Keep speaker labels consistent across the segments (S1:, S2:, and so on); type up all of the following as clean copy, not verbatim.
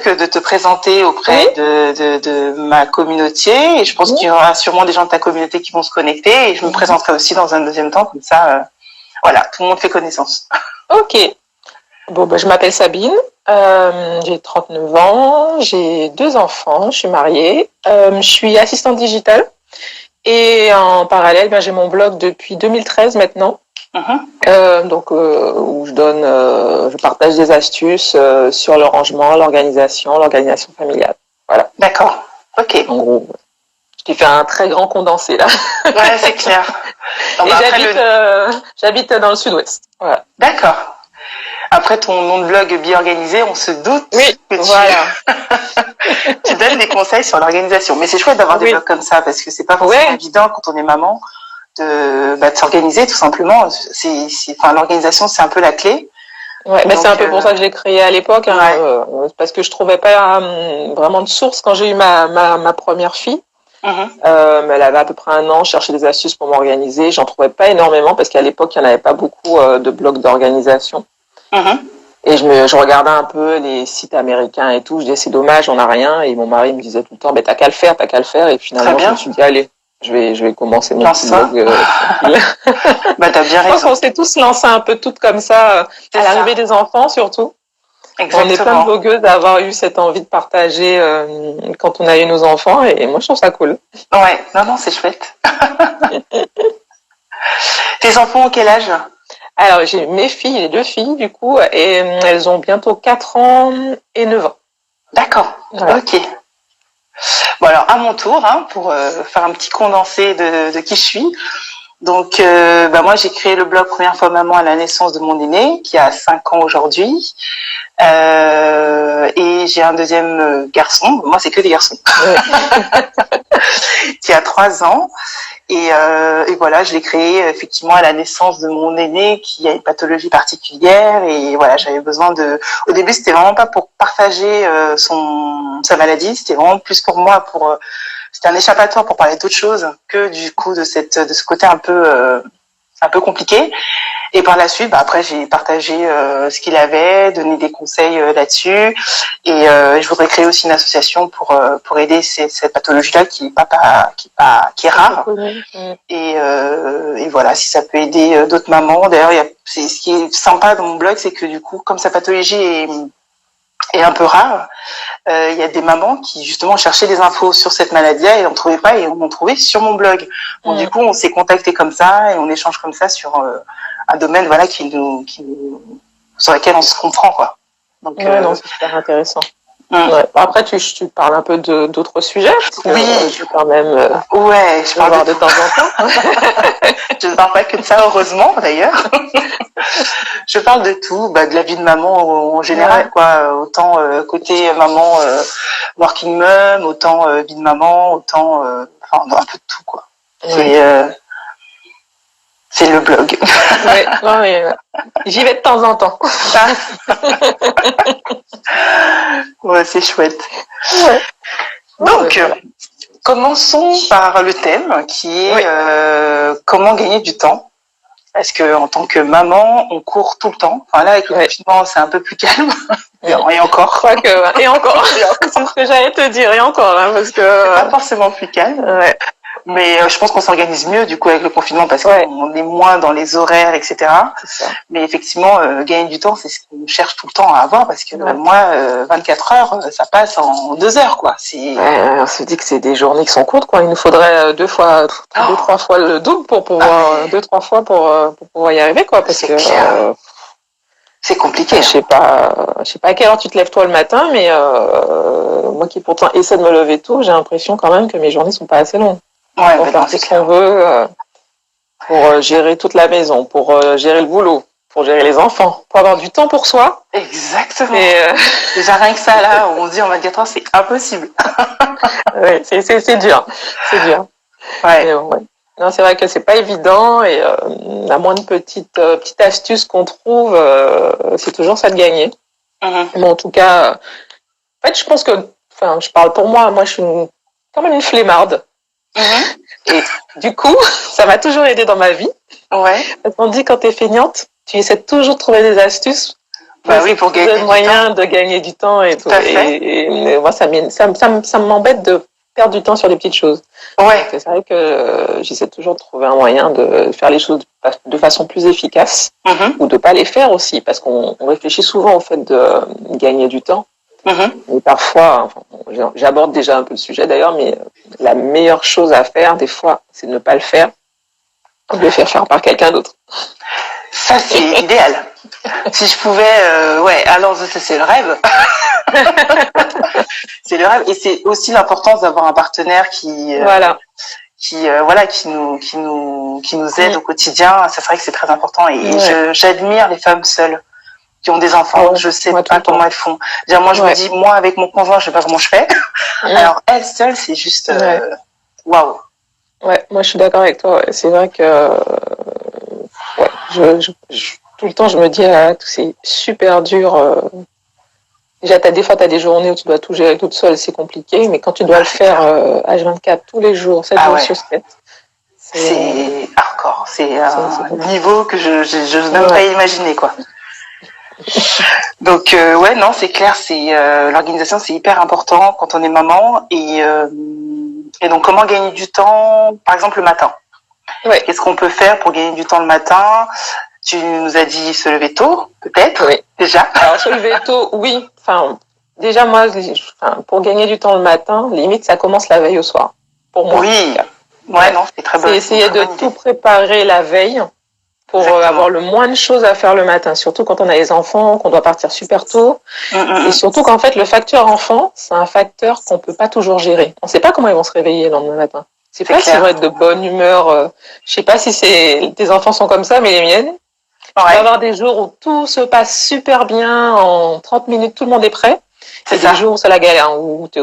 S1: truc de te présenter auprès de ma communauté, et je pense qu'il y aura sûrement des gens de ta communauté qui vont se connecter, et je me présenterai aussi dans un deuxième temps, comme ça, voilà, tout le monde fait connaissance.
S2: Ok. Bon, je m'appelle Sabine, j'ai 39 ans, j'ai 2 enfants, je suis mariée, je suis assistante digitale, et en parallèle, j'ai mon blog depuis 2013 maintenant. Où je partage des astuces sur le rangement, l'organisation familiale. Voilà.
S1: D'accord. Ok.
S2: En gros, je t'ai fait un très grand condensé là.
S1: Ouais, c'est clair.
S2: Et j'habite dans le sud-ouest. Voilà.
S1: D'accord. Après ton nom de blog bien organisé, on se doute que tu donnes des conseils sur l'organisation. Mais c'est chouette d'avoir des blogs comme ça, parce que c'est pas forcément évident quand on est maman de s'organiser tout simplement. L'organisation, c'est un peu la clé.
S2: Ouais, mais c'est un peu pour ça que je l'ai créé à l'époque, parce que je trouvais pas vraiment de source quand j'ai eu ma première fille. Elle avait à peu près 1 an, je cherchais des astuces pour m'organiser. J'en trouvais pas énormément parce qu'à l'époque, il n'y en avait pas beaucoup de blogs d'organisation. Et je regardais un peu les sites américains et tout. Je disais, c'est dommage, on n'a rien. Et mon mari me disait tout le temps, t'as qu'à le faire. Et finalement, je me suis dit, allez, je vais commencer mon petit blog.
S1: T'as bien raison.
S2: Je pense qu'on s'est tous lancés un peu toutes comme ça, à l'arrivée des enfants surtout. Exactement. On est plein de blogueuses à avoir eu cette envie de partager quand on a eu nos enfants. Et moi, je trouve ça cool.
S1: Ouais, non, c'est chouette. Tes enfants ont quel âge ?
S2: Alors, j'ai 2 filles, du coup, et elles ont bientôt 4 ans et 9 ans.
S1: D'accord, ok. Bon, alors, à mon tour, pour faire un petit condensé de qui je suis. Donc, moi, j'ai créé le blog Première fois maman à la naissance de mon aîné, qui a 5 ans aujourd'hui. Et j'ai un deuxième garçon, moi, c'est que des garçons, qui a 3 ans. Et voilà, je l'ai créé effectivement à la naissance de mon aîné qui a une pathologie particulière, et voilà, j'avais besoin au début, c'était vraiment pas pour partager sa maladie, c'était vraiment plus pour moi, c'était un échappatoire pour parler d'autre chose que du coup de ce côté un peu compliqué. Et par la suite, après, j'ai partagé ce qu'il avait, donné des conseils là-dessus. Et je voudrais créer aussi une association pour aider cette pathologie-là qui est rare. Et voilà, si ça peut aider d'autres mamans. D'ailleurs, ce qui est sympa dans mon blog, c'est que du coup, comme sa pathologie est un peu rare, il y a des mamans qui justement cherchaient des infos sur cette maladie-là et n'en trouvaient pas, et on en trouvait sur mon blog. Donc du coup, on s'est contactés comme ça et on échange comme ça sur un domaine sur lequel on se comprend, quoi. Donc
S2: c'est super intéressant. Après, tu parles un peu d'autres sujets.
S1: Oui,
S2: je quand même.
S1: Je parle
S2: de temps en temps.
S1: Je ne parle pas que de ça, heureusement d'ailleurs. Je parle de tout, de la vie de maman en général, quoi. Autant côté maman working mom, autant vie de maman, autant un peu de tout, quoi. C'est le blog.
S2: J'y vais de temps en temps.
S1: C'est chouette. Donc, commençons par le thème qui est comment gagner du temps. Parce que en tant que maman, on court tout le temps. Enfin là, avec le confinement, c'est un peu plus calme. Et encore.
S2: Et encore. C'est ce que j'allais te dire. Et encore, parce que
S1: c'est pas forcément plus calme. Mais je pense qu'on s'organise mieux du coup avec le confinement, parce qu'on est moins dans les horaires, etc. Mais effectivement, gagner du temps, c'est ce qu'on cherche tout le temps à avoir, parce que moi, 24 heures, ça passe en 2 heures, quoi.
S2: On se dit que c'est des journées qui sont courtes, quoi. Il nous faudrait 2-3 fois le double pour pouvoir 2-3 fois pour pouvoir y arriver, quoi. Parce que
S1: c'est compliqué.
S2: Je sais pas à quelle heure tu te lèves toi le matin, mais moi qui pourtant essaie de me lever tôt, j'ai l'impression quand même que mes journées sont pas assez longues. Pour faire tout ce qu'on veut, pour gérer toute la maison, pour gérer le boulot, pour gérer les enfants, pour avoir du temps pour soi.
S1: Exactement. Déjà rien que ça, là, on se dit en 24 heures, c'est impossible.
S2: C'est dur. C'est dur. Non, c'est vrai que c'est pas évident, et la moindre petite astuce qu'on trouve, c'est toujours ça de gagner. Mais en tout cas, en fait, je pense que, je parle pour moi je suis quand même une flemmarde. Et du coup, ça m'a toujours aidé dans ma vie. Parce qu'on dit, quand t'es feignante, tu essaies toujours de trouver des astuces
S1: Bah oui, pour gagner du temps.
S2: Moyen de gagner du temps et tout. Et moi, ça m'embête de perdre du temps sur les petites choses.
S1: Ouais.
S2: Donc, c'est vrai que j'essaie toujours de trouver un moyen de faire les choses de façon plus efficace ou de pas les faire aussi, parce qu'on réfléchit souvent au fait de gagner du temps. Mais parfois, j'aborde déjà un peu le sujet d'ailleurs, mais la meilleure chose à faire, des fois, c'est de ne pas le faire, de le faire par quelqu'un d'autre.
S1: Ça, c'est idéal. Si je pouvais, alors c'est le rêve. C'est le rêve. Et c'est aussi l'importance d'avoir un partenaire qui nous aide au quotidien. C'est vrai que c'est très important. Et j'admire les femmes seules qui ont des enfants. Je sais pas comment elles font. Dire, moi, je me dis, moi, avec mon conjoint, je sais pas comment je fais. Alors, elles seules, c'est juste, waouh.
S2: Ouais, moi, je suis d'accord avec toi. C'est vrai que, tout le temps, je me dis, c'est super dur. Déjà, des fois, tu as des journées où tu dois tout gérer toute seule, c'est compliqué, mais quand tu dois le faire H24 tous les jours, 7 jours sur 7,
S1: c'est hardcore. C'est un niveau que je n'ose même pas imaginer, quoi. Donc, non, c'est clair, l'organisation, c'est hyper important quand on est maman. Et donc, comment gagner du temps, par exemple, le matin? Qu'est-ce qu'on peut faire pour gagner du temps le matin? Tu nous as dit se lever tôt, peut-être, déjà.
S2: Alors, se lever tôt, oui. Enfin, déjà, moi, pour gagner du temps le matin, limite, ça commence la veille au soir. Pour moi.
S1: Oui. Ouais, non, c'est très bon.
S2: C'est essayer de tout préparer la veille pour avoir le moins de choses à faire le matin. Surtout quand on a les enfants, qu'on doit partir super tôt. Et surtout qu'en fait, le facteur enfant, c'est un facteur qu'on peut pas toujours gérer. On sait pas comment ils vont se réveiller le lendemain matin. C'est pas s'ils vont être de bonne humeur. Je sais pas si tes enfants sont comme ça, mais les miennes. Tu vas avoir des jours où tout se passe super bien, en 30 minutes, tout le monde est prêt. C'est des jours où c'est la galère, où tu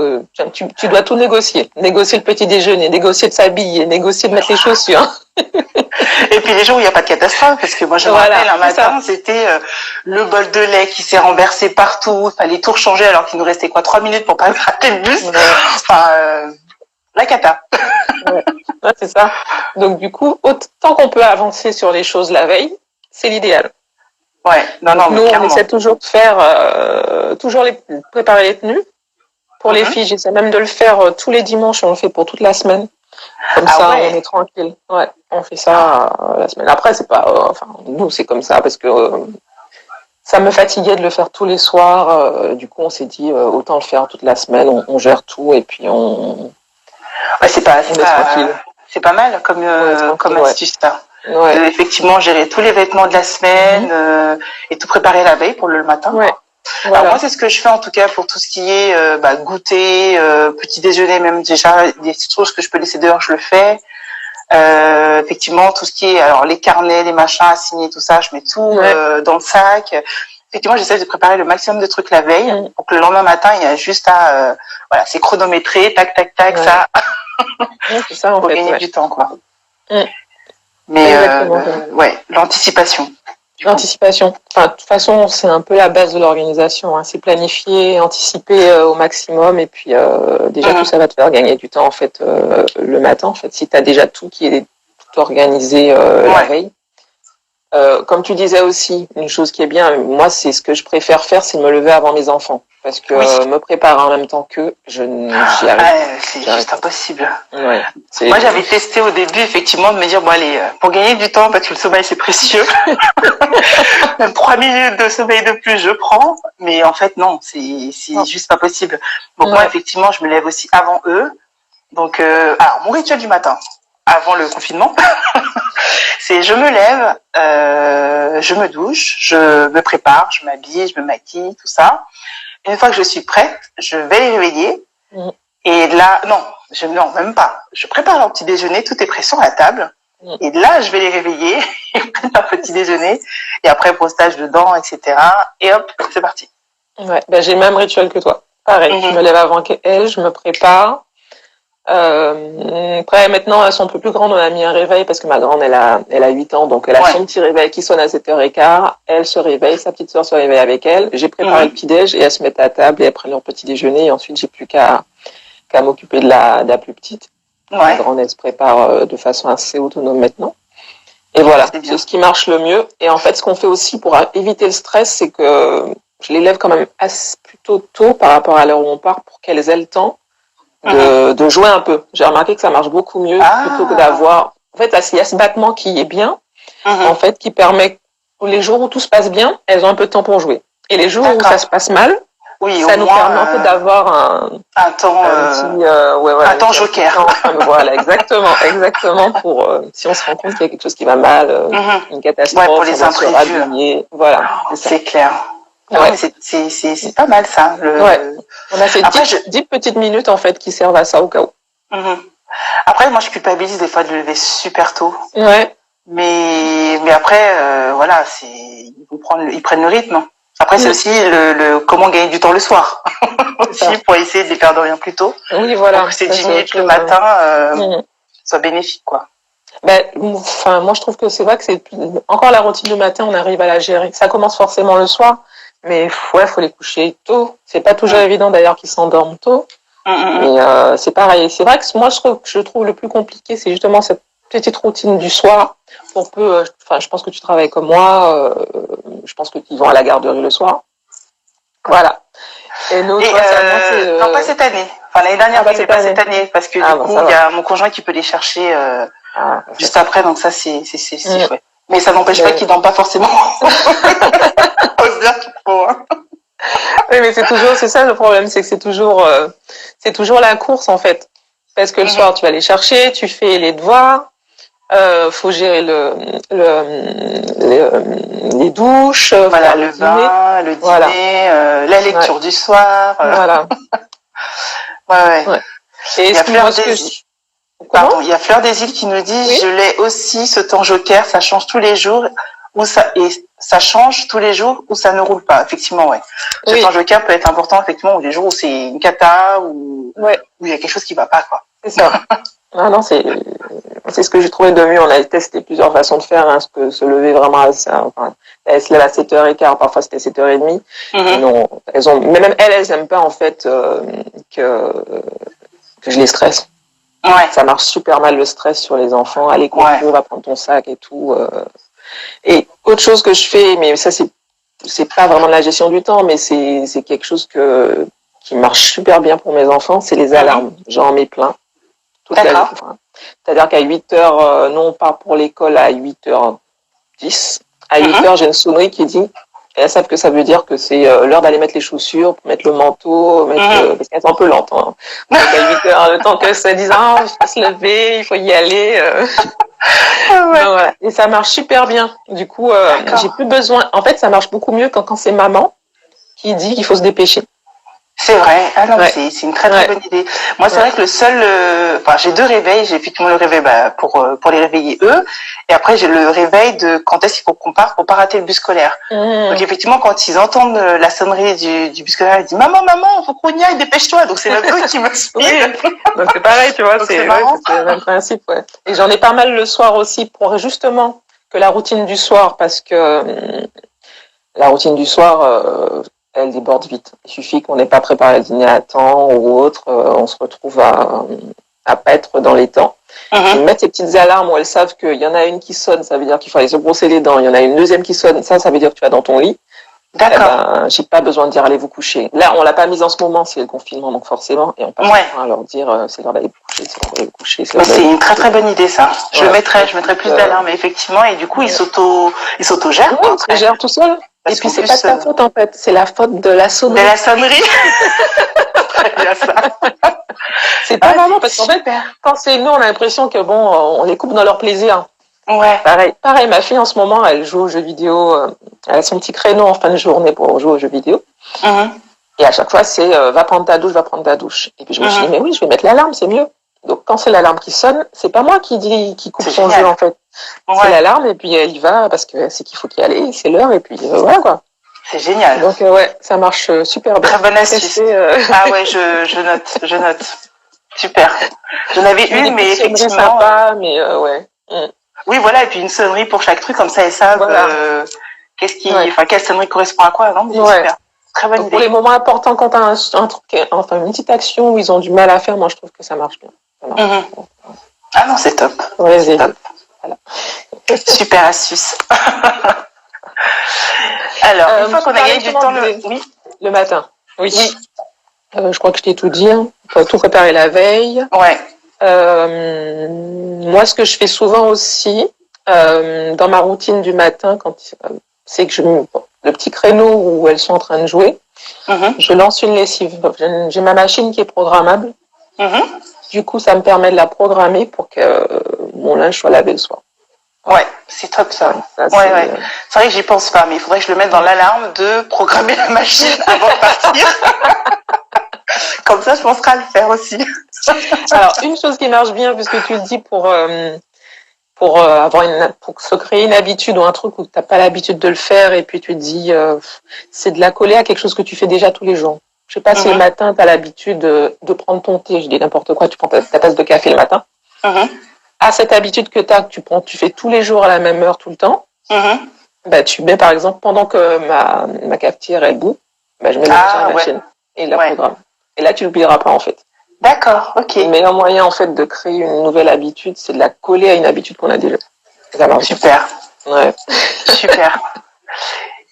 S2: dois tout négocier. Négocier le petit déjeuner, négocier de s'habiller, négocier de mettre les chaussures.
S1: Et puis les jours où il n'y a pas de catastrophe, parce que moi je me rappelle un matin, c'était le bol de lait qui s'est renversé partout, il fallait tout changer alors qu'il nous restait 3 minutes pour pas rater le bus. Enfin, la cata.
S2: C'est ça. Donc du coup, autant qu'on peut avancer sur les choses la veille, c'est l'idéal.
S1: Ouais, non,
S2: nous, on essaie toujours de faire, préparer les tenues. Pour les filles, j'essaie même de le faire tous les dimanches, on le fait pour toute la semaine. Comme ça, on est tranquille. Ouais, on fait ça la semaine. Après, c'est pas, nous, c'est comme ça parce que ça me fatiguait de le faire tous les soirs. Du coup, on s'est dit, autant le faire toute la semaine, on gère tout et puis on.
S1: Ouais, c'est pas mal comme astuce, ça. Effectivement, gérer tous les vêtements de la semaine et tout préparer la veille pour le matin. Alors moi, c'est ce que je fais en tout cas pour tout ce qui est goûter, petit déjeuner, même déjà des choses que je peux laisser dehors, je le fais. Effectivement, tout ce qui est alors les carnets, les machins à signer, tout ça, je mets tout dans le sac. Effectivement, j'essaie de préparer le maximum de trucs la veille pour que le lendemain matin, il y a juste à c'est chronométré, tac tac tac, ça.
S2: C'est ça,
S1: pour gagner du temps, quoi. Mais l'anticipation.
S2: L'anticipation. Enfin, de toute façon, c'est un peu la base de l'organisation. Hein. C'est planifier, anticiper au maximum, et puis déjà tout ça va te faire gagner du temps en fait le matin. En fait, si tu as déjà tout qui est tout organisé la veille. Comme tu disais aussi, une chose qui est bien, moi, c'est ce que je préfère faire, c'est de me lever avant mes enfants. Parce que me préparer en même temps qu'eux, j'y arrive.
S1: C'est juste impossible.
S2: Ouais,
S1: moi, j'avais testé au début, effectivement, de me dire, bon, allez, pour gagner du temps, parce que le sommeil, c'est précieux. Même 3 minutes de sommeil de plus, je prends. Mais en fait, non, c'est juste pas possible. Donc, moi, effectivement, je me lève aussi avant eux. Donc, alors, mon rituel du matin, avant le confinement, c'est je me lève, je me douche, je me prépare, je m'habille, je me maquille, tout ça. Une fois que je suis prête, je vais les réveiller. Et là, non, même pas. Je prépare leur petit déjeuner, tout est prêt sur la table. Et là, je vais les réveiller, ils prennent leur petit déjeuner. Et après, brossage de dents, etc. Et hop, c'est parti.
S2: Ouais, j'ai le même rituel que toi. Pareil, je me lève avant qu'elles, je me prépare. Après, maintenant, elles sont un peu plus grandes, on a mis un réveil parce que ma grande, elle a 8 ans, donc elle a son petit réveil qui sonne à 7h15. Elle se réveille, sa petite sœur se réveille avec elle. J'ai préparé le petit-déj et elles se mettent à table et elles prennent leur petit déjeuner. Et ensuite, j'ai plus qu'à m'occuper de la plus petite. La grande, elle se prépare de façon assez autonome maintenant. Et voilà, c'est ce qui marche le mieux. Et en fait, ce qu'on fait aussi pour éviter le stress, c'est que je les lève quand même plutôt tôt par rapport à l'heure où on part pour qu'elles aient le temps de jouer un peu. J'ai remarqué que ça marche beaucoup mieux plutôt que d'avoir... En fait, il y a ce battement qui est bien, en fait, qui permet, les jours où tout se passe bien, elles ont un peu de temps pour jouer. Et les jours où ça se passe mal, ça nous permet en fait d'avoir
S1: un temps, un temps joker.
S2: Voilà, exactement pour si on se rend compte qu'il y a quelque chose qui va mal, une catastrophe,
S1: pour les imprévus.
S2: Voilà,
S1: c'est clair. Ouais. C'est pas mal ça.
S2: On a fait 10 petites minutes en fait qui servent à ça au cas où.
S1: Après, moi je culpabilise des fois de lever super tôt.
S2: Ouais.
S1: Mais après, voilà, ils prennent le rythme. Après, c'est aussi le comment gagner du temps le soir. aussi, pour essayer de les faire dormir plus tôt.
S2: Oui, voilà.
S1: Pour que ces 10 minutes le matin soient bénéfiques, quoi.
S2: Moi, je trouve que c'est vrai que c'est encore la routine du matin, on arrive à la gérer. Ça commence forcément le soir, mais faut les coucher tôt. C'est pas toujours évident d'ailleurs qu'ils s'endorment tôt. Mais c'est pareil. C'est vrai que moi, je trouve le plus compliqué, c'est justement cette petite routine du soir. Je pense que tu travailles comme moi. Je pense qu'ils vont à la garderie le soir. Voilà. Et nous,
S1: non, pas cette année. Enfin, l'année dernière, mais pas cette année. Parce que du coup, il y a mon conjoint qui peut les chercher juste après. Donc ça, c'est chouette. Mais ça n'empêche pas qu'ils dorment pas forcément. Faut dire qu'il faut.
S2: Oui, mais c'est ça le problème, c'est que c'est toujours la course en fait. Parce que le soir, tu vas les chercher, tu fais les devoirs. Faut gérer les douches,
S1: voilà, le bain, le dîner, la lecture du soir.
S2: Voilà.
S1: Ouais.
S2: Et
S1: il y a Fleur des Îles qui nous dit je l'ai aussi ce temps joker, ça change tous les jours ça change tous les jours où ça ne roule pas. Effectivement, ouais. Ce temps joker peut être important effectivement les jours où c'est une cata ou où il y a quelque chose qui va pas, quoi.
S2: C'est ça. Non, c'est ce que j'ai trouvé de mieux. On a testé plusieurs façons de faire, se lever vraiment elles se lèvent à 7h15, parfois c'était 7h30. Non, même elles aiment pas en fait que je les stresse.
S1: Ouais.
S2: Ça marche super mal le stress sur les enfants. Allez, cours, va prendre ton sac et tout. Et autre chose que je fais, mais ça c'est pas vraiment de la gestion du temps, mais c'est quelque chose qui marche super bien pour mes enfants, c'est les alarmes. J'en mets plein. C'est-à-dire qu'à 8h, nous on part pour l'école à 8h10. À 8h, j'ai une sonnerie qui dit, et elles savent que ça veut dire que c'est l'heure d'aller mettre les chaussures, mettre le manteau, parce qu'elles sont un peu lentes. Donc à 8h, le temps que ça dise, il faut se lever, il faut y aller. Donc, voilà. Et ça marche super bien. Du coup, j'ai plus besoin. En fait, ça marche beaucoup mieux quand c'est maman qui dit qu'il faut se dépêcher.
S1: C'est vrai. C'est une très très bonne idée. Moi, c'est vrai que le seul, j'ai 2 réveils. J'ai effectivement le réveil pour les réveiller eux, et après j'ai le réveil de quand est-ce qu'il faut qu'on parte pour pas rater le bus scolaire. Donc effectivement, quand ils entendent la sonnerie du bus scolaire, ils disent maman, faut qu'on y aille, dépêche-toi. Donc c'est même eux qui me suivent.
S2: Donc c'est pareil, tu vois, c'est
S1: le
S2: même principe. Ouais. Et j'en ai pas mal le soir aussi pour justement que la routine du soir, parce que la routine du soir. Elle déborde vite. Il suffit qu'on n'ait pas préparé le dîner à temps ou autre, on se retrouve à pas être dans les temps. Ils mettent ces petites alarmes où elles savent qu'il y en a une qui sonne, ça veut dire qu'il faut aller se brosser les dents. Il y en a une deuxième qui sonne, ça veut dire que tu vas dans ton lit.
S1: D'accord.
S2: J'ai pas besoin de dire allez vous coucher. Là, on l'a pas mise en ce moment, c'est le confinement, donc forcément, et on passe à leur dire c'est l'heure d'aller vous coucher,
S1: c'est une très très bonne idée ça. Je mettrais plus d'alarmes effectivement, et du coup ils s'auto-gèrent.
S2: Oui, ils se gèrent tout seuls. Et puis c'est pas de ta faute en fait, c'est la faute de la sonnerie.
S1: De la sonnerie. Très bien ça.
S2: C'est pas vraiment parce qu'en fait, quand c'est nous, on a l'impression que on les coupe dans leur plaisir.
S1: Ouais.
S2: Pareil, ma fille en ce moment, elle joue aux jeux vidéo, elle a son petit créneau en fin de journée pour jouer aux jeux vidéo. Et à chaque fois, c'est va prendre ta douche. Et puis je me suis dit, mais oui, je vais mettre l'alarme, c'est mieux. Donc quand c'est l'alarme qui sonne, c'est pas moi qui coupe son jeu en fait. C'est l'alarme et puis elle y va parce que c'est qu'il faut y aller, c'est l'heure et puis voilà quoi.
S1: C'est génial.
S2: Donc ça marche super bien.
S1: Très bonne astuce. Ah ouais, je note. Super. J'en avais une, mais effectivement.
S2: Sympa, mais ouais.
S1: Oui, voilà, et puis une sonnerie pour chaque truc, comme ça, elles savent quelle sonnerie correspond à quoi, non? Mais c'est super. Très bonne idée.
S2: Pour les moments importants, quand tu as un truc, une petite action où ils ont du mal à faire, moi je trouve que ça marche bien.
S1: Ah non, c'est top.
S2: Ouais, c'est top. Voilà.
S1: Super astuce. Alors, une fois qu'on a gagné du temps
S2: le matin. Oui. Je crois que je t'ai tout dit. Hein. Il faut tout préparer la veille.
S1: Ouais.
S2: Moi, ce que je fais souvent aussi, dans ma routine du matin, c'est que le petit créneau où elles sont en train de jouer, je lance une lessive. J'ai ma machine qui est programmable. Du coup, ça me permet de la programmer pour que mon linge soit lavé le soir.
S1: Ouais, c'est top ça. C'est vrai que j'y pense pas, mais il faudrait que je le mette dans l'alarme de programmer la machine avant de partir. Comme ça, je penserai à le faire aussi.
S2: Alors, une chose qui marche bien, puisque tu le dis pour se créer une habitude ou un truc où tu n'as pas l'habitude de le faire, et puis tu te dis, c'est de la coller à quelque chose que tu fais déjà tous les jours. Je sais pas si le matin, tu as l'habitude de prendre ton thé, je dis n'importe quoi, tu prends ta tasse de café le matin. À cette habitude que tu fais tous les jours à la même heure tout le temps, bah, tu mets par exemple, pendant que ma cafetière est bout, bah, je mets la machine et la programme. Et là, tu l'oublieras pas en fait.
S1: D'accord, ok.
S2: Le meilleur moyen en fait de créer une nouvelle habitude, c'est de la coller à une habitude qu'on a déjà. Ça marche.
S1: Super.
S2: Ouais.
S1: Super.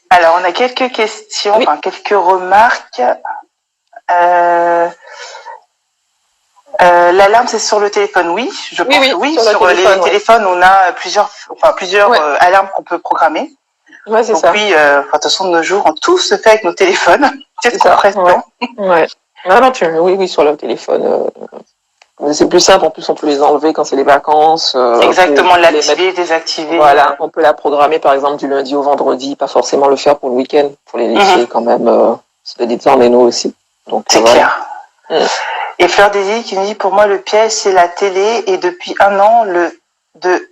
S1: Alors, on a quelques questions, quelques remarques. L'alarme, c'est sur le téléphone, oui. Je pense que oui. Sur les téléphones, on a plusieurs alarmes qu'on peut programmer.
S2: Ouais, c'est ça.
S1: Oui, de toute façon, de nos jours, tout se fait avec nos téléphones. C'est trop prestant.
S2: Ouais. Oui, sur le téléphone. C'est plus simple, en plus on peut les enlever quand c'est les vacances.
S1: Exactement, l'activer, désactiver.
S2: Voilà, on peut la programmer par exemple du lundi au vendredi, pas forcément le faire pour le week-end, pour les laisser quand même se détendre et nous aussi.
S1: C'est clair. Et Fleur Désir qui nous dit, pour moi le piège c'est la télé et depuis un an de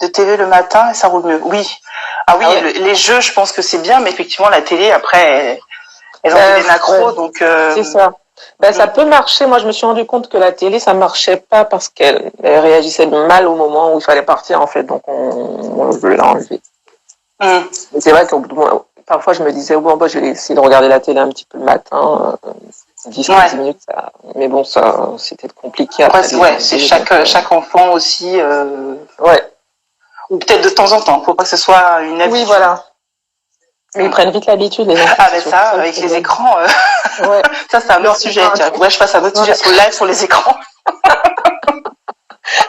S1: télé le matin et ça roule mieux. Oui. Ah oui, les jeux je pense que c'est bien, mais effectivement la télé après elles ont des macros donc.
S2: C'est ça. Ça peut marcher. Moi, je me suis rendu compte que la télé, ça marchait pas parce qu'elle réagissait mal au moment où il fallait partir, en fait. Donc, on l'a enlevé. C'est vrai que parfois, je me disais, je vais essayer de regarder la télé un petit peu le matin, 10-15 minutes. Ça... Mais bon, ça, c'était compliqué.
S1: C'est chaque enfant aussi. Ou peut-être de temps en temps. Faut pas que ce soit une habitude.
S2: Oui, voilà. Mais ils prennent vite l'habitude, les enfants.
S1: Ah, ben ça, avec les écrans, ça, c'est un autre sujet. Faudrait que je fasse un autre sujet sur le live sur les écrans.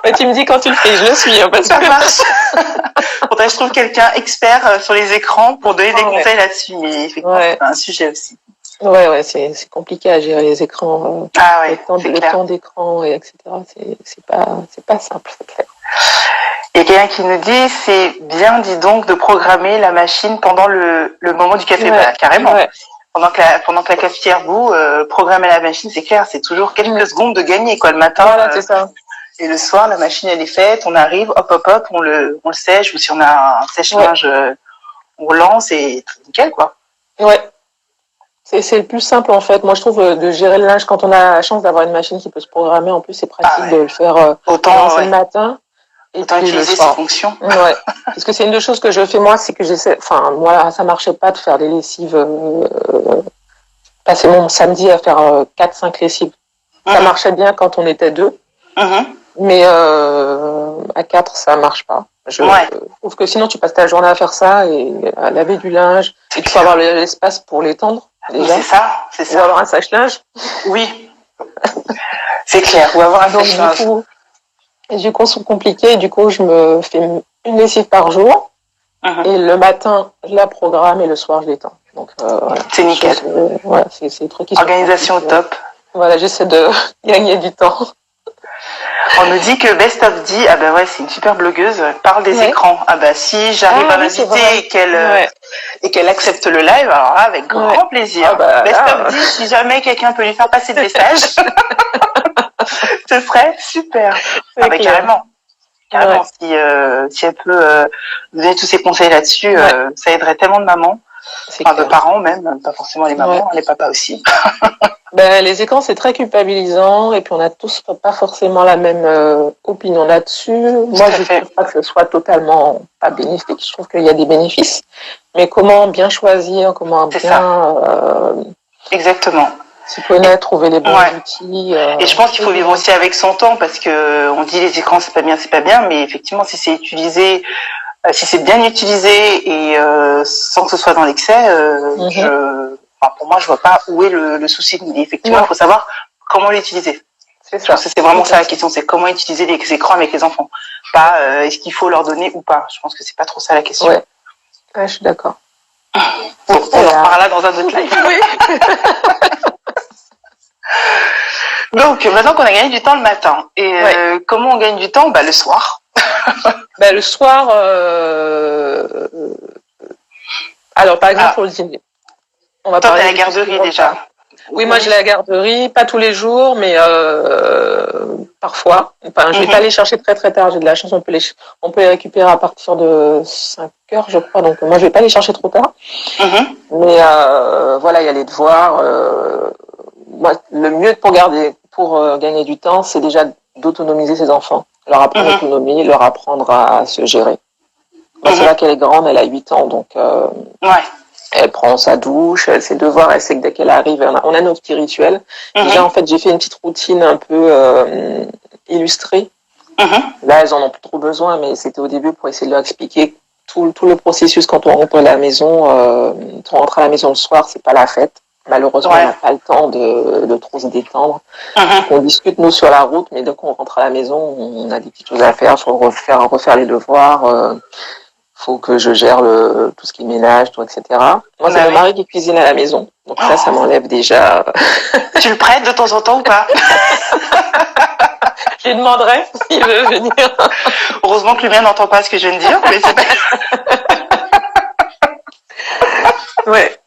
S2: Mais tu me dis quand tu le fais, je le suis.
S1: Ça marche. Faudrait que je trouve quelqu'un expert sur les écrans pour donner des conseils là-dessus. Mais effectivement, c'est un sujet aussi.
S2: Ouais, c'est compliqué à gérer les écrans. Le temps d'écran, etc. C'est pas simple, c'est clair.
S1: Il y a quelqu'un qui nous dit, c'est bien, dis donc, de programmer la machine pendant le moment du café. Carrément. Ouais. Pendant que la cafetière bout, programmer la machine, c'est clair, c'est toujours quelques secondes de gagner, quoi, le matin.
S2: Voilà, c'est ça.
S1: Et le soir, la machine, elle est faite, on arrive, hop, on le sèche, ou si on a un sèche-linge, on lance et tout nickel, quoi.
S2: Ouais. C'est le plus simple, en fait. Moi, je trouve, de gérer le linge quand on a la chance d'avoir une machine qui peut se programmer. En plus, c'est pratique de le faire le matin.
S1: Et puis utiliser ses fonctions.
S2: Ouais. Parce que c'est une des choses que je fais moi, c'est que moi, ça marchait pas de faire des lessives, passer mon samedi à faire 4-5 lessives. Ça marchait bien quand on était 2. Mais, à 4, ça marche pas. Je trouve que sinon, tu passes ta journée à faire ça et à laver du linge. Et tu peux avoir l'espace pour l'étendre, déjà.
S1: C'est ça.
S2: Ou avoir un sèche-linge.
S1: Oui. C'est clair. Ou avoir un sèche-linge.
S2: Et du coup, c'est compliqué. Du coup, je me fais une lessive par jour. Et le matin, je la programme et le soir, je l'étends. Donc,
S1: c'est nickel.
S2: C'est des trucs qui sont
S1: organisation au top.
S2: Voilà, j'essaie de gagner du temps.
S1: On nous dit que Best of D, c'est une super blogueuse, parle des écrans. Si j'arrive à l'inviter et qu'elle accepte le live, alors là, avec grand plaisir. Best of D, si jamais quelqu'un peut lui faire passer le message. Ce serait super. Carrément. Si elle peut donner tous ses conseils là-dessus, ça aiderait tellement de mamans, de parents même, pas forcément les mamans, les papas aussi.
S2: Les écrans, c'est très culpabilisant et puis on n'a tous pas forcément la même opinion là-dessus. Moi, je ne trouve pas que ce soit totalement pas bénéfique. Je trouve qu'il y a des bénéfices. Mais comment bien choisir, comment bien...
S1: Exactement.
S2: s'y connaître, trouver les bons outils.
S1: Et je pense qu'il faut vivre aussi avec son temps, parce que on dit les écrans c'est pas bien, mais effectivement si c'est utilisé, si c'est bien utilisé et sans que ce soit dans l'excès, pour moi je vois pas où est le souci. Mais effectivement, il faut savoir comment l'utiliser.
S2: C'est ça.
S1: C'est vraiment ça la question, c'est comment utiliser les écrans avec les enfants. Pas est-ce qu'il faut leur donner ou pas. Je pense que c'est pas trop ça la question.
S2: Ouais, je suis d'accord.
S1: Bon, on en reparlera dans un autre live. Oui. Donc, maintenant qu'on a gagné du temps le matin, et comment on gagne du temps? Le soir.
S2: Le soir, alors par exemple pour le dîner.
S1: On va parler de la garderie déjà.
S2: Oui, moi j'ai la garderie, pas tous les jours, mais parfois. Enfin, je vais pas les chercher très très tard, j'ai de la chance, on peut les récupérer à partir de 5 heures, je crois, donc moi je vais pas les chercher trop tard. Mais voilà, il y a les devoirs. Moi, le mieux pour gagner du temps, c'est déjà d'autonomiser ses enfants. Leur apprendre l'autonomie, leur apprendre à se gérer. Moi, c'est là qu'elle est grande, elle a 8 ans, donc elle prend sa douche, elle ses devoirs, elle sait que dès qu'elle arrive, on a nos petits rituels. Déjà, en fait, j'ai fait une petite routine un peu illustrée. Là, elles en ont plus trop besoin, mais c'était au début pour essayer de leur expliquer tout le processus quand on rentre à la maison. On rentre à la maison le soir, c'est pas la fête. Malheureusement, on n'a pas le temps de trop se détendre. On discute, nous, sur la route, mais dès qu'on rentre à la maison, on a des petites choses à faire. Il faut refaire les devoirs. Faut que je gère tout ce qui est ménage, tout, etc. Moi, c'est mon mari qui cuisine à la maison. Donc ça m'enlève déjà...
S1: Tu le prêtes de temps en temps ou pas?
S2: Je lui demanderai s'il veut venir.
S1: Heureusement que lui-même n'entend pas ce que je viens de dire, mais c'est pas...
S2: Ouais.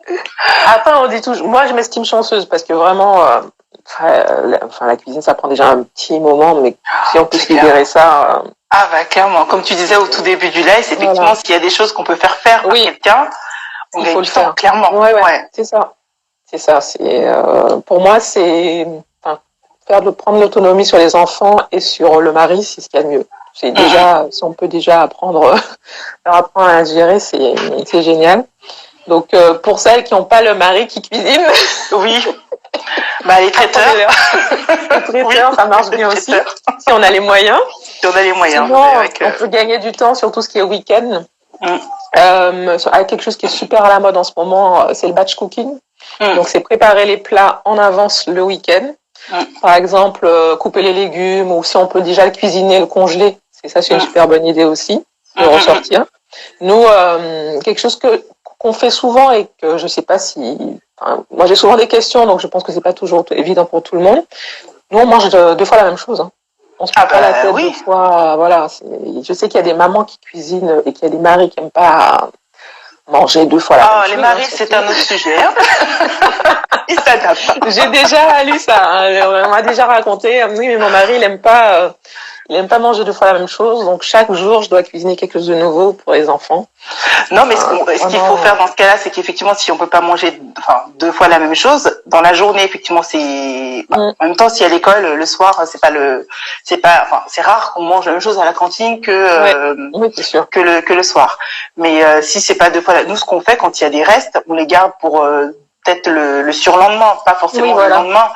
S2: Après, on dit toujours... Moi, je m'estime chanceuse parce que vraiment... la cuisine, ça prend déjà un petit moment, mais si on peut se libérer ça...
S1: clairement. Comme tu disais au tout début du live, c'est effectivement s'il y a des choses qu'on peut faire par quelqu'un,
S2: il faut le faire.
S1: Clairement.
S2: Ouais. C'est ça. C'est ça. Pour moi, c'est prendre l'autonomie sur les enfants et sur le mari, c'est ce qu'il y a de mieux. C'est déjà, si on peut déjà leur apprendre à gérer, c'est génial. Donc pour celles qui n'ont pas le mari qui cuisine,
S1: les traiteurs.
S2: Les traiteurs, ça marche bien aussi. Si on a les moyens. Sinon, on peut gagner du temps sur tout ce qui est week-end. Avec quelque chose qui est super à la mode en ce moment, c'est le batch cooking. Donc c'est préparer les plats en avance le week-end. Par exemple, couper les légumes, ou si on peut déjà le cuisiner, le congeler. C'est une super bonne idée aussi de ressortir. Nous, quelque chose qu'on fait souvent et que je sais pas si... moi, j'ai souvent des questions, donc je pense que c'est pas toujours évident pour tout le monde. Nous, on mange 2 fois la même chose. On se prend pas la tête 2 fois. Voilà. Je sais qu'il y a des mamans qui cuisinent et qu'il y a des maris qui aiment pas manger 2 fois la même chose.
S1: Les maris, c'est un autre sujet. Ils s'adaptent.
S2: J'ai déjà lu ça. On m'a déjà raconté. Oui, mais mon mari, il aime pas manger 2 fois la même chose. Donc, chaque jour, je dois cuisiner quelque chose de nouveau pour les enfants.
S1: Non, mais ce qu'il faut faire dans ce cas-là, c'est qu'effectivement, si on peut pas manger 2 fois la même chose, dans la journée, effectivement, en même temps, si à l'école, le soir, c'est rare qu'on mange la même chose à la cantine
S2: c'est sûr.
S1: que le soir. Mais si c'est pas 2 fois, nous, ce qu'on fait quand il y a des restes, on les garde pour peut-être le surlendemain, pas forcément le lendemain,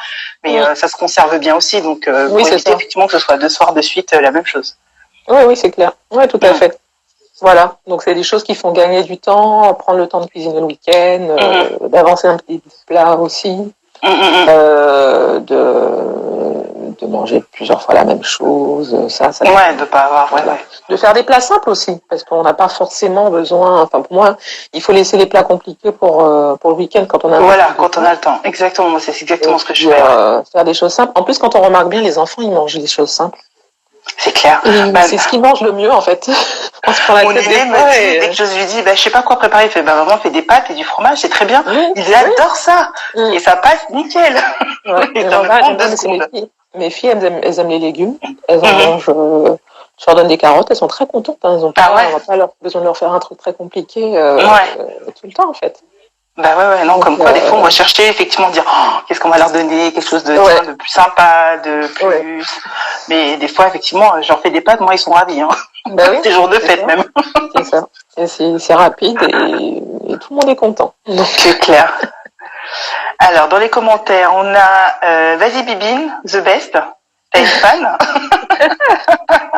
S1: mais ça se conserve bien aussi. Donc, pour éviter effectivement que ce soit 2 soirs de suite la même chose.
S2: Oui, c'est clair. Oui, tout à fait. Voilà, donc c'est des choses qui font gagner du temps, prendre le temps de cuisiner le week-end, d'avancer un petit plat aussi, de manger plusieurs fois la même chose,
S1: de pas avoir,
S2: de faire des plats simples aussi, parce qu'on n'a pas forcément besoin, pour moi, il faut laisser les plats compliqués pour le week-end quand on a
S1: quand on a le temps, exactement, moi c'est exactement ce que je fais.
S2: Faire des choses simples, en plus quand on remarque bien, les enfants, ils mangent des choses simples.
S1: C'est clair.
S2: C'est ce qu'ils mangent le mieux, en fait. On se prend la tête des fois
S1: dès que je lui dis, je sais pas quoi préparer, il fait, maman fait des pâtes et du fromage, c'est très bien. Il adore ça. Et ça passe nickel.
S2: Mes filles, elles aiment les légumes. Elles en mangent, je leur donne des carottes, elles sont très contentes. On n'a pas besoin de leur faire un truc très compliqué tout le temps, en fait.
S1: Comme quoi, des fois, on va chercher, effectivement, dire, qu'est-ce qu'on va leur donner, quelque chose de plus sympa, de plus... Mais des fois, effectivement, je leur fais des pâtes, moi, ils sont ravis, des jours de fête, même.
S2: C'est ça. Et c'est rapide et tout le monde est content.
S1: Donc, c'est clair. Alors, dans les commentaires, on a vas-y Bibine, the best. T'as une fan?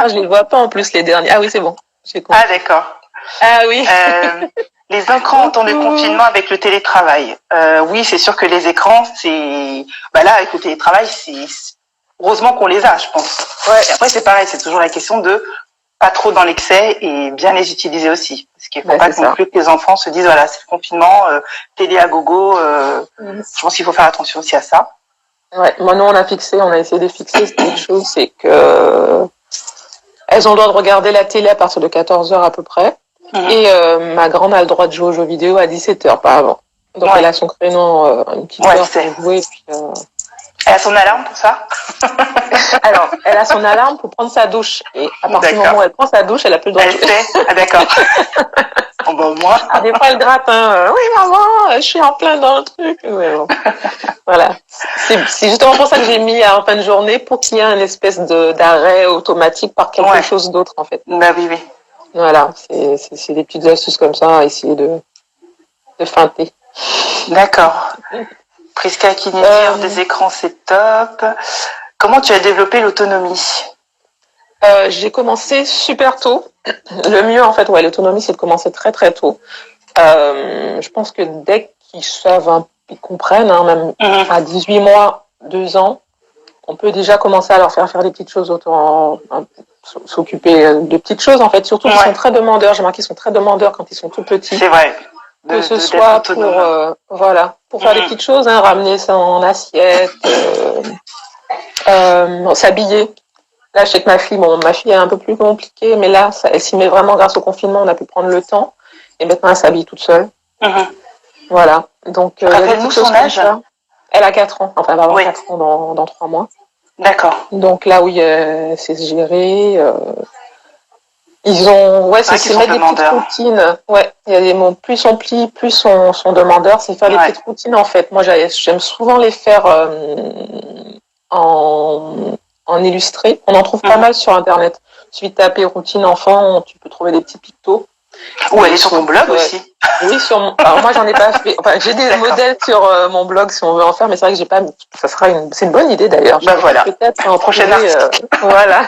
S2: Je les vois pas en plus les derniers. Ah oui, c'est bon.
S1: Ah d'accord.
S2: Ah oui.
S1: Les écrans pendant le confinement avec le télétravail. Oui, c'est sûr que les écrans, c'est là avec le télétravail, c'est heureusement qu'on les a, je pense. Ouais. Et après c'est pareil, c'est toujours la question de pas trop dans l'excès et bien les utiliser aussi. Parce qu'il faut pas non plus que les enfants se disent voilà, c'est le confinement, télé à gogo. Je pense qu'il faut faire attention aussi à ça.
S2: Ouais, moi nous on a essayé de fixer quelque chose, c'est que elles ont le droit de regarder la télé à partir de 14h à peu près. Et ma grande a le droit de jouer aux jeux vidéo à 17h, pas avant. Donc elle a son créneau, une petite heure pour jouer. Et puis,
S1: elle a son alarme pour ça?
S2: Alors, elle a son alarme pour prendre sa douche. Et à partir du moment où elle prend sa douche, elle a plus le droit de jouer.
S1: Elle sait. Ah d'accord. Moi.
S2: Ah, des fois, elle gratte. Oui, maman, je suis en plein dans le truc. Ouais, bon. Voilà. C'est justement pour ça que j'ai mis en fin de journée pour qu'il y ait une espèce d'arrêt automatique par quelque chose d'autre, en fait.
S1: Bah oui.
S2: Voilà. C'est des petites astuces comme ça à essayer de feinter.
S1: D'accord. Prisca qui nous dit des écrans, c'est top. Comment tu as développé l'autonomie?
S2: J'ai commencé super tôt. Le mieux, en fait, l'autonomie, c'est de commencer très très tôt. Je pense que dès qu'ils savent, ils comprennent, même à 18 mois, 2 ans, on peut déjà commencer à leur faire des petites choses s'occuper de petites choses, en fait. Surtout qu'ils sont très demandeurs. J'ai remarqué qu'ils sont très demandeurs quand ils sont tout petits.
S1: C'est vrai.
S2: Que ce soit pour faire des petites choses, ramener ça en assiette, s'habiller. Là, je sais que ma fille est un peu plus compliquée, mais là, elle s'y met vraiment grâce au confinement, on a pu prendre le temps. Et maintenant, elle s'habille toute seule. Voilà. Donc,
S1: rappelle-nous son âge.
S2: Elle a 4 ans. Enfin, elle va avoir 4 ans dans 3 mois.
S1: D'accord.
S2: Donc là, oui, c'est géré. Ils ont, c'est mettre des petites routines. Ouais, il y a des mots. Plus on plie, plus on sont demandeurs. C'est faire des petites routines, en fait. Moi, j'aime souvent les faire en illustré. On en trouve pas mal sur Internet. Il suffit de taper routine enfant, tu peux trouver des petits pictos.
S1: Ou elle est sur ton blog aussi.
S2: Oui, alors moi j'en ai pas fait. Enfin, j'ai des modèles sur mon blog si on veut en faire, mais c'est vrai que j'ai pas. C'est une bonne idée d'ailleurs.
S1: Voilà.
S2: Peut-être
S1: en prochaine
S2: voilà.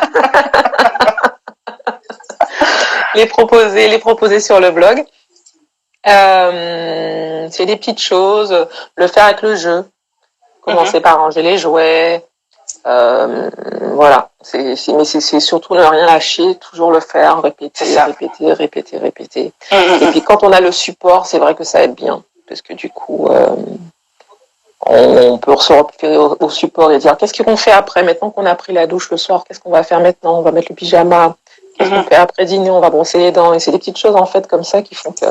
S2: les proposer sur le blog. C'est des petites choses. Le faire avec le jeu. Commencer par ranger les jouets. Voilà. Mais c'est surtout ne rien lâcher, toujours le faire, répéter. Et puis quand on a le support, c'est vrai que ça aide bien. Parce que du coup, on peut se référer au support et dire qu'est-ce qu'on fait après, maintenant qu'on a pris la douche le soir, qu'est-ce qu'on va faire maintenant? On va mettre le pyjama. Qu'est-ce qu'on fait après dîner? On va brosser les dents. Et c'est des petites choses en fait comme ça qui font que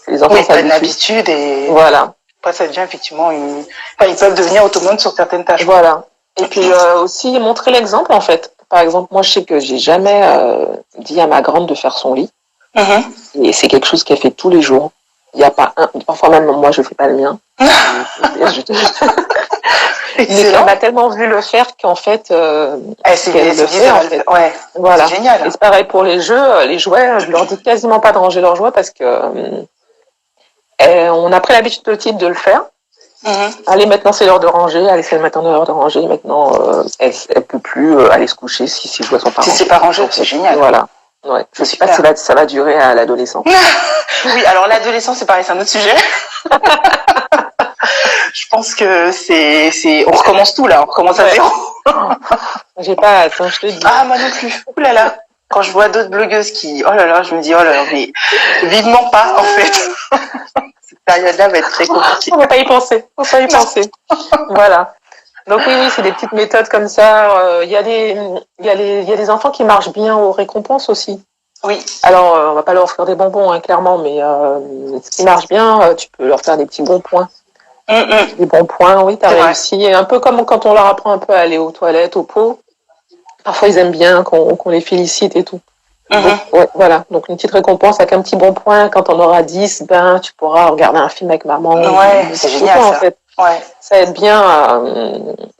S2: les enfants
S1: prennent l'habitude et
S2: voilà.
S1: Après ça devient effectivement ils peuvent devenir autonomes sur certaines tâches.
S2: Voilà. Et puis aussi montrer l'exemple en fait. Par exemple, moi je sais que j'ai jamais dit à ma grande de faire son lit. Et c'est quelque chose qu'elle fait tous les jours. Il n'y a pas parfois même moi je fais pas le mien. Mais elle m'a tellement vu le faire qu'en fait
S1: c'est le fait, en fait. Ouais.
S2: Voilà.
S1: C'est génial.
S2: Et c'est pareil pour les jeux, les jouets, je leur dis quasiment pas de ranger leurs jouets parce que on a pris l'habitude de le faire. Allez, maintenant c'est l'heure de ranger. Allez, c'est maintenant l'heure de ranger. Maintenant, elle peut plus aller se coucher si ses jouets sont pas rangés.
S1: Si c'est pas rangé, c'est génial.
S2: Voilà. Ouais. Je sais pas si ça va durer à l'adolescence.
S1: Oui, alors l'adolescence, c'est pareil, c'est un autre sujet. Je pense que on recommence tout là, on recommence à zéro.
S2: J'ai pas hâte, je te dis.
S1: Ah, moi non plus. Ouh là là. Quand je vois d'autres blogueuses oh là là, je me dis, oh là là, mais vivement pas, en fait. Cette période-là va être très compliquée.
S2: On va pas y penser. Voilà. Donc oui, c'est des petites méthodes comme ça. Il y a des enfants qui marchent bien aux récompenses aussi.
S1: Oui.
S2: Alors, on va pas leur offrir des bonbons, clairement, mais ce qui marche bien, tu peux leur faire des petits bons points. Des bons points, oui, t'as réussi. Un peu comme quand on leur apprend un peu à aller aux toilettes, au pot. Parfois, ils aiment bien qu'on les félicite et tout. Donc, voilà. Donc, une petite récompense avec un petit bon point. Quand on aura 10, tu pourras regarder un film avec maman.
S1: Ouais, c'est génial, ça.
S2: En fait. Ouais. Ça aide bien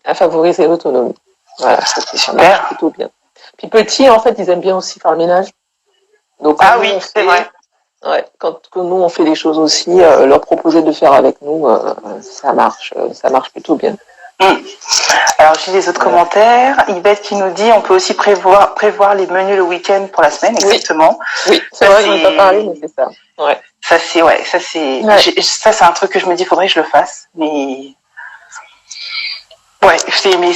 S2: à favoriser l'autonomie. Voilà, ça marche plutôt bien. Puis petit, en fait, ils aiment bien aussi faire le ménage. Donc,
S1: oui, c'est vrai.
S2: Ouais, quand nous on fait les choses aussi, leur proposer de faire avec nous, ça marche plutôt bien.
S1: Alors j'ai les autres commentaires. Yvette qui nous dit on peut aussi prévoir les menus le week-end pour la semaine, exactement.
S2: Oui, c'est vrai, j'en ai pas parlé, mais c'est ça. Ouais.
S1: Ça c'est un truc que je me dis faudrait que je le fasse, mais ouais, mais